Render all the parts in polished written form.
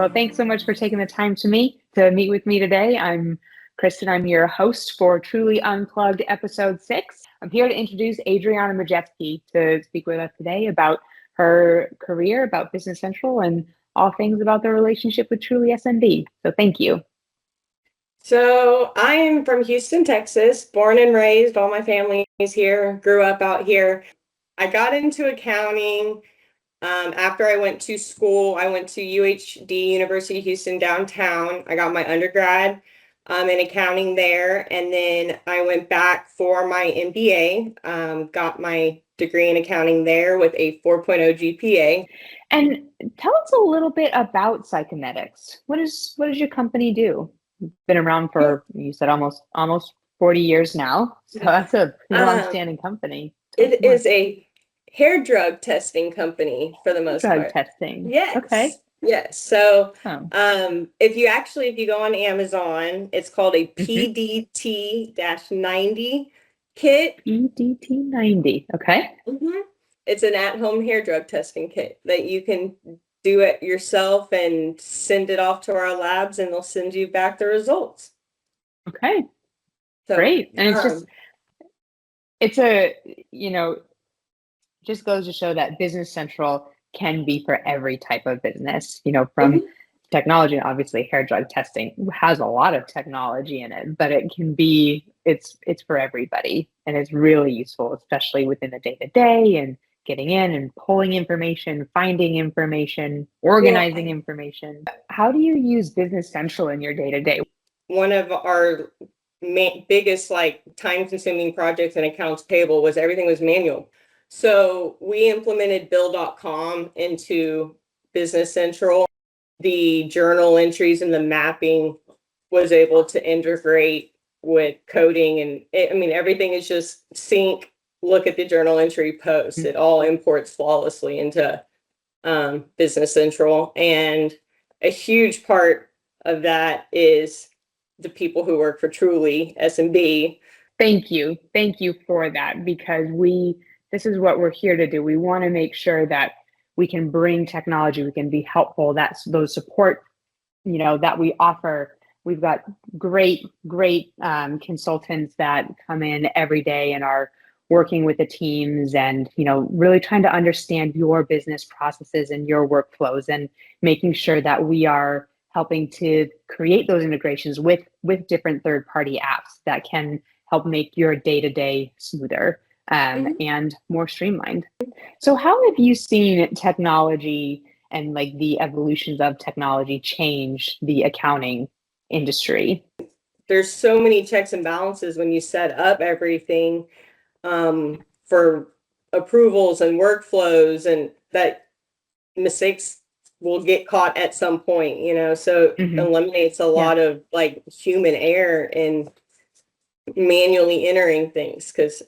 Well, thanks so much for taking the time to meet with me today. I'm Christen. I'm your host for Truly Unplugged Episode 6. I'm here to introduce Adriana Majeski to speak with us today about her career, about Business Central, and all things about the relationship with Truly SMB. So thank you. So I am from Houston, Texas, born and raised. All my family is here, grew up out here. I got into accounting after I went to school. I went to UHD, University of Houston downtown. I got my undergrad in accounting there. And then I went back for my MBA, got my degree in accounting there with a 4.0 GPA. And tell us a little bit about Psychemedics. What does your company do? It's been around for, you said, almost 40 years now. So that's a long-standing company. It is a hair drug testing company for the most part. Drug testing. Yes. Okay. Yes. So if you go on Amazon, it's called a PDT-90 kit. PDT-90. Okay. It's an at-home hair drug testing kit that you can do it yourself and send it off to our labs, and they'll send you back the results. Okay. So, great. And just goes to show that Business Central can be for every type of business, from technology. Obviously, hair drug testing has a lot of technology in it, but it can be, it's for everybody. And it's really useful, especially within the day-to-day and getting in and pulling information, finding information, organizing information. How do you use Business Central in your day-to-day? One of our biggest time-consuming projects in accounts payable was everything was manual. So we implemented bill.com into Business Central. The journal entries and the mapping was able to integrate with coding, and everything is just sync. Look at the journal entry post. It all imports flawlessly into Business Central. And a huge part of that is the people who work for Truly SMB. Thank you for that, because this is what we're here to do. We want to make sure that we can bring technology, we can be helpful. That's those support, that we offer. We've got great consultants that come in every day and are working with the teams and, really trying to understand your business processes and your workflows, and making sure that we are helping to create those integrations with different third-party apps that can help make your day-to-day smoother and more streamlined. So how have you seen technology and the evolutions of technology change the accounting industry? There's so many checks and balances when you set up everything for approvals and workflows, and that mistakes will get caught at some point, so it eliminates a lot of human error in manually entering things, because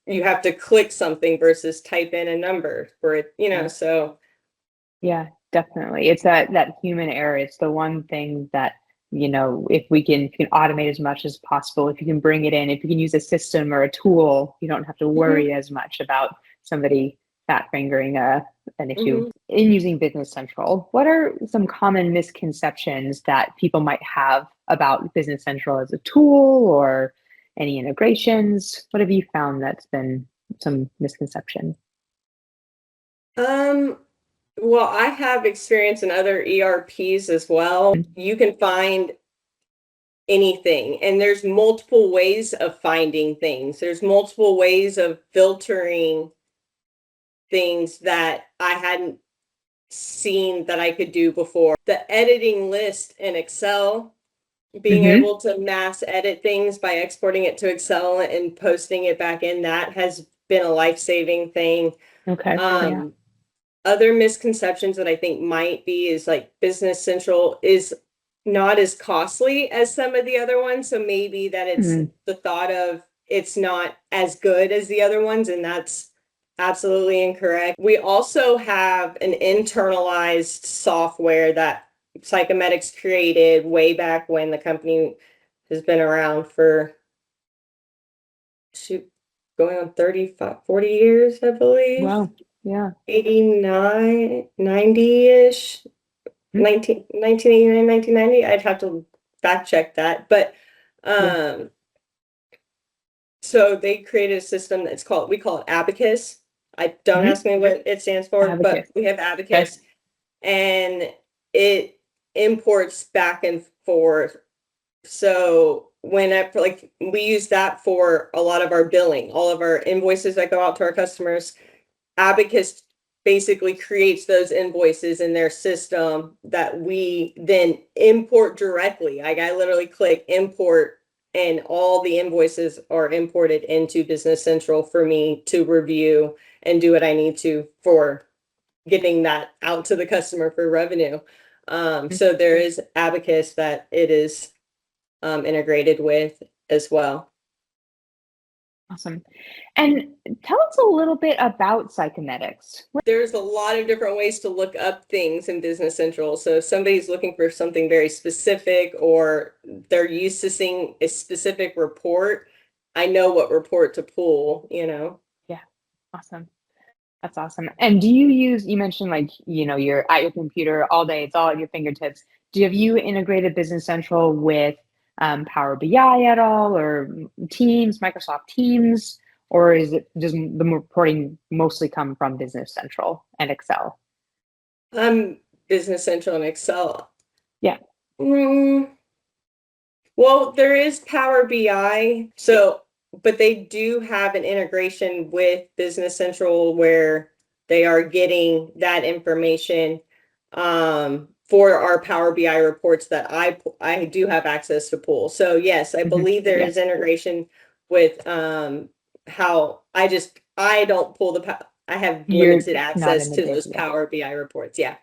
you have to click something versus type in a number for it, so. Yeah, definitely. It's that human error. It's the one thing that, if we can automate as much as possible, if you can bring it in, if you can use a system or a tool, you don't have to worry as much about somebody fat fingering an issue. In using Business Central, what are some common misconceptions that people might have about Business Central as a tool, or any integrations? What have you found that's been some misconception? Well, I have experience in other ERPs as well. You can find anything, and there's multiple ways of finding things. There's multiple ways of filtering things that I hadn't seen that I could do before. The editing list in Excel, being able to mass edit things by exporting it to Excel and posting it back in, that has been a life-saving thing. Okay. Other misconceptions that I think might be is Business Central is not as costly as some of the other ones. So maybe that it's the thought of it's not as good as the other ones, and that's absolutely incorrect. We also have an internalized software that Psychemedics created way back when. The company has been around for going on 35, 40 years, I believe. Wow. Yeah. 89, 90-ish. 1989, 1990. I'd have to fact check that. But so they created a system that's we call it Abacus. I don't ask me what it stands for, Abacus. but we have Abacus, and it imports back and forth. So we use that for a lot of our billing, all of our invoices that go out to our customers. Abacus basically creates those invoices in their system that we then import directly. Like I literally click import, and all the invoices are imported into Business Central for me to review and do what I need to for getting that out to the customer for revenue. So there is Abacus that it is integrated with as well. Awesome. And tell us a little bit about Psychemedics. There's a lot of different ways to look up things in Business Central. So if somebody's looking for something very specific, or they're used to seeing a specific report, I know what report to pull, Yeah. Awesome. That's awesome. And do you mentioned you're at your computer all day, it's all at your fingertips. Have you integrated Business Central with Power BI at all, or Teams, Microsoft Teams, or is it just the reporting mostly come from Business Central and Excel? Business Central and Excel. Yeah. Well, there is Power BI. But they do have an integration with Business Central where they are getting that information for our Power BI reports that I do have access to pull. So yes, I believe there is integration with how I don't pull I have limited access to those Power BI reports. Yeah.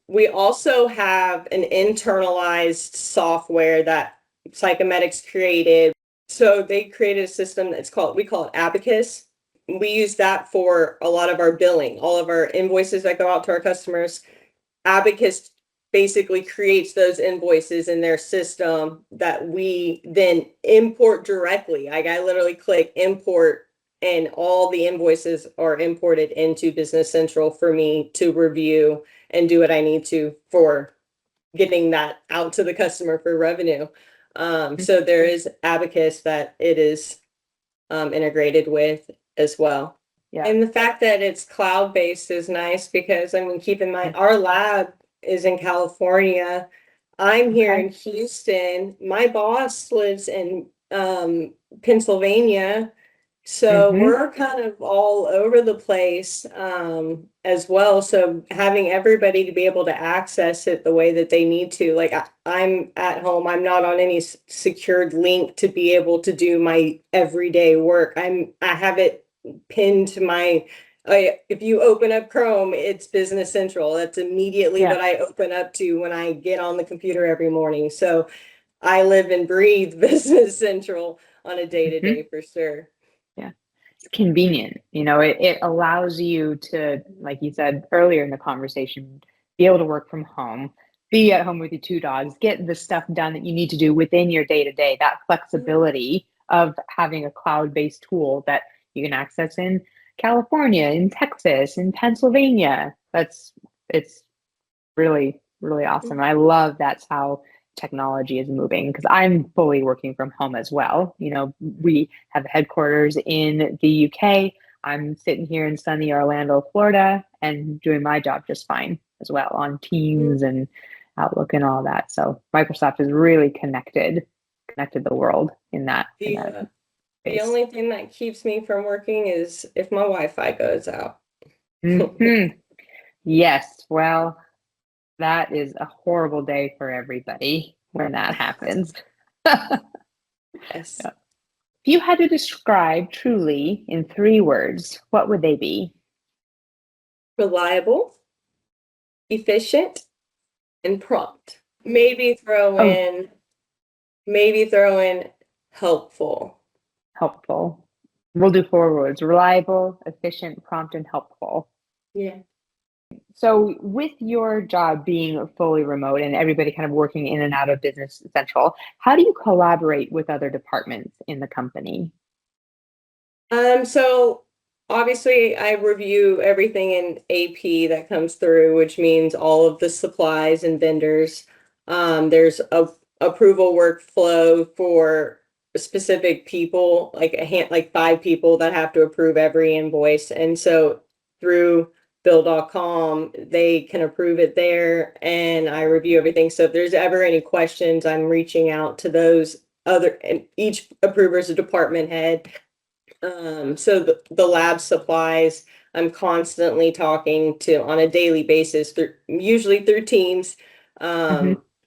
We also have an internalized software that Psychemedics created. So they created a system we call it Abacus. We use that for a lot of our billing, all of our invoices that go out to our customers. Abacus basically creates those invoices in their system that we then import directly. Like I literally click import, and all the invoices are imported into Business Central for me to review and do what I need to for getting that out to the customer for revenue. So there is Abacus that it is integrated with as well. Yeah. And the fact that it's cloud-based is nice because, keep in mind, our lab is in California. I'm here in Houston. My boss lives in Pennsylvania. So we're kind of all over the place as well. So having everybody to be able to access it the way that they need to, like I'm at home, I'm not on any secured link to be able to do my everyday work. I have it pinned to if you open up Chrome, it's Business Central. That's immediately what I open up to when I get on the computer every morning. So I live and breathe Business Central on a day-to-day for sure. It's convenient. It allows you to, like you said earlier in the conversation, be able to work from home, be at home with your two dogs, get the stuff done that you need to do within your day-to-day. That flexibility of having a cloud-based tool that you can access in California, in Texas, in Pennsylvania. It's really, really awesome. I love that's how technology is moving, because I'm fully working from home as well. We have headquarters in the UK. I'm sitting here in sunny Orlando, Florida, and doing my job just fine as well on Teams and Outlook and all that. So Microsoft has really connected the world in that. The only thing that keeps me from working is if my Wi-Fi goes out. Yes, well, that is a horrible day for everybody when that happens. Yes. If you had to describe Truly in 3 words, what would they be? Reliable, efficient, and prompt. Maybe throw in helpful. Helpful. We'll do 4 words: reliable, efficient, prompt, and helpful. Yeah. So with your job being fully remote and everybody kind of working in and out of Business Central, how do you collaborate with other departments in the company? So obviously I review everything in AP that comes through, which means all of the supplies and vendors. There's a approval workflow for specific people, like 5 people that have to approve every invoice. And so through bill.com, they can approve it there, and I review everything. So if there's ever any questions, I'm reaching out to those other, and each approver is a department head. So the lab supplies, I'm constantly talking to on a daily basis, usually through Teams,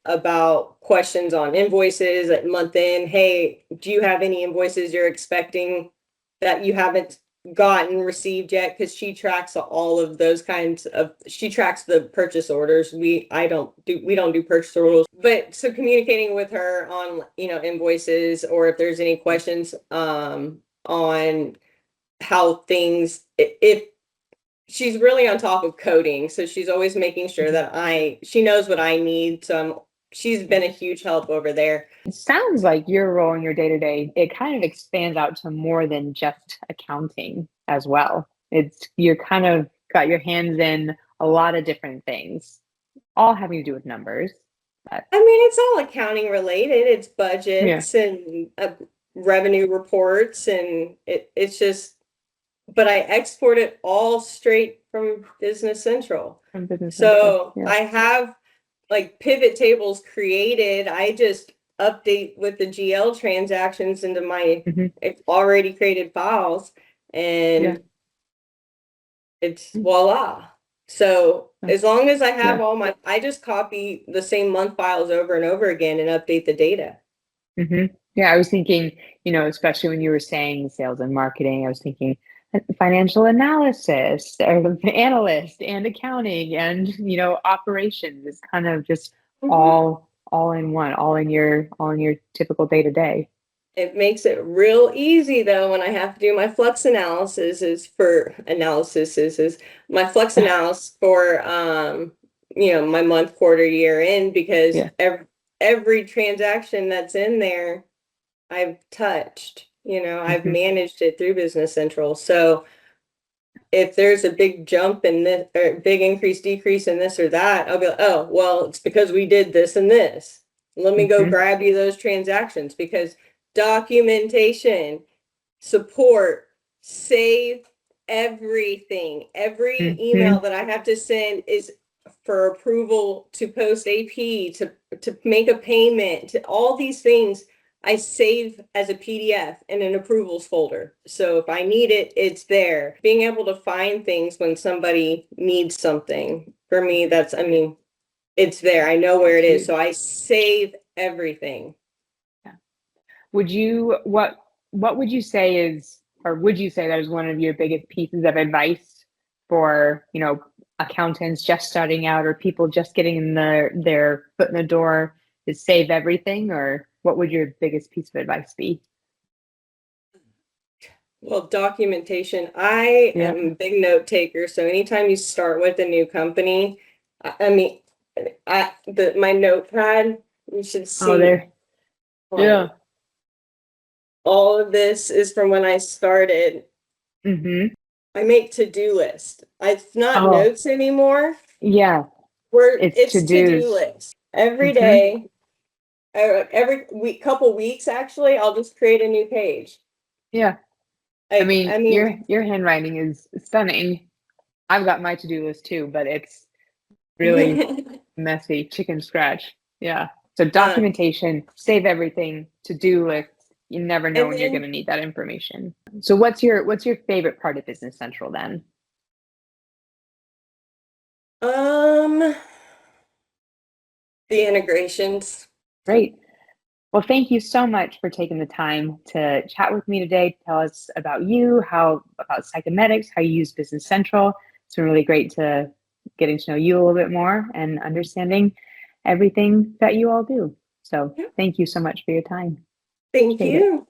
about questions on invoices at month end. Hey, do you have any invoices you're expecting that you haven't gotten received yet? Because she tracks all of those kinds of, she tracks the purchase orders. We don't do purchase orders, but so communicating with her on, invoices, or if there's any questions, on how things, if she's really on top of coding, so she's always making sure that she knows what I need. So she's been a huge help over there. It sounds like your role in your day-to-day, it kind of expands out to more than just accounting as well. You're kind of got your hands in a lot of different things, all having to do with numbers. But I mean, it's all accounting related. It's budgets and revenue reports, and it's just, but I export it all straight from Business Central. I have like pivot tables created. I just update with the GL transactions into my already created files, and it's voila. So as long as I have I just copy the same month files over and over again and update the data. Yeah, I was thinking, especially when you were saying sales and marketing, I was thinking financial analysis, or the analyst, and accounting, and operations is kind of just all in one, all in your typical day to day. It makes it real easy though when I have to do my flux analysis my flux analysis for my month, quarter, year end, because every transaction that's in there I've touched, I've managed it through Business Central. So if there's a big jump in this, or big increase, decrease in this or that, I'll be like, oh, well, it's because we did this and this. Let me go grab you those transactions, because documentation, support, save everything. Every email that I have to send is for approval to post AP, to make a payment, to all these things. I save as a PDF in an approvals folder. So if I need it, it's there. Being able to find things when somebody needs something, for me, it's there. I know where it is. So I save everything. Yeah. What would you say is, or would you say that is one of your biggest pieces of advice for, accountants just starting out, or people just getting in their foot in the door, is save everything? Or what would your biggest piece of advice be? Well, documentation. I am a big note taker. So anytime you start with a new company, my notepad, you should see. Oh, there. Yeah. All of this is from when I started. I make to-do list. It's not notes anymore. Yeah. It's to-do list. Every day, every week, couple weeks, actually, I'll just create a new page. Yeah. Your handwriting is stunning. I've got my to-do list too, but it's really messy, chicken scratch. Yeah. So documentation, save everything, to-do list. You never know when you're going to need that information. So what's your favorite part of Business Central then? The integrations. Great. Well, thank you so much for taking the time to chat with me today, to tell us about you, about Psychemedics, how you use Business Central. It's been really great getting to know you a little bit more and understanding everything that you all do. So thank you so much for your time. Thank you.